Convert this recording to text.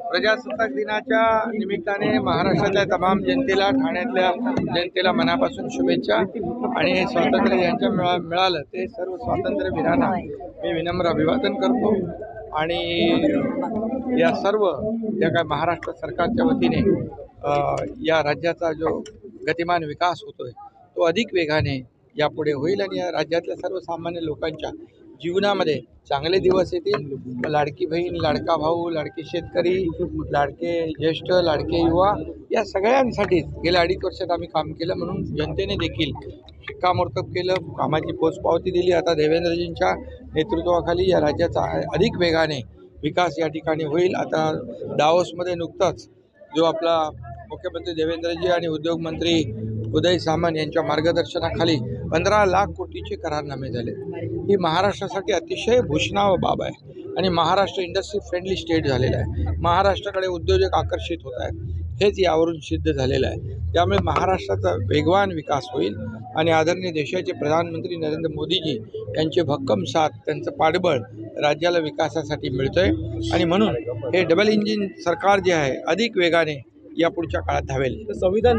प्रजासत्ताक दिनाच्या निमित्ताने महाराष्ट्रातल्या तमाम जनतेला, ठाण्यातल्या जनतेला मनापासून शुभेच्छा। आणि हे स्वातंत्र्य ज्यांच्या मिळालं ते सर्व स्वातंत्र्यवीरांना मी विनम्र अभिवादन करतो। आणि या सर्व ज्या काय महाराष्ट्र सरकारच्या वतीने या राज्याचा जो गतिमान विकास होतोय तो अधिक वेगाने यापुढे होईल आणि या राज्यातल्या सर्वसामान्य लोकांच्या जीवनामध्ये चांगले दिवस येतील। लाडकी बहीण, लाडका भाऊ, लाडके शेतकरी, लाडके ज्येष्ठ, लाडके युवा या सगळ्यांसाठी गेल्या 2.5 वर्षात आम्ही काम केलं, म्हणून जनतेने देखील शिक्कामोर्तब केलं, कामाची पोचपावती दिली। आता देवेंद्रजींच्या नेतृत्वाखाली या राज्याचा अधिक वेगाने विकास या ठिकाणी होईल। आता दावोसमध्ये नुकताच जो आपला मुख्यमंत्री देवेंद्रजी आणि उद्योग मंत्री उदय सामंत यांच्या मार्गदर्शनाखाली 15 लाख कोटीचे करारनामे झाले। ही महाराष्ट्रासाठी अतिशय भूषणावह बाब आहे आणि महाराष्ट्र इंडस्ट्री फ्रेंडली स्टेट झालेला आहे। महाराष्ट्राकडे उद्योजक आकर्षित होत आहेत, हेच यावरून सिद्ध झालेलं आहे। त्यामुळे महाराष्ट्राचा वेगवान विकास होईल आणि आदरणीय देशाचे प्रधानमंत्री नरेंद्र मोदीजी यांचे भक्कम साथ, त्यांचं पाठबळ राज्याला विकासासाठी मिळतंय आणि म्हणून हे डबल इंजिन सरकार जे आहे अधिक वेगाने या पुढच्या काळात धावेल। संविधान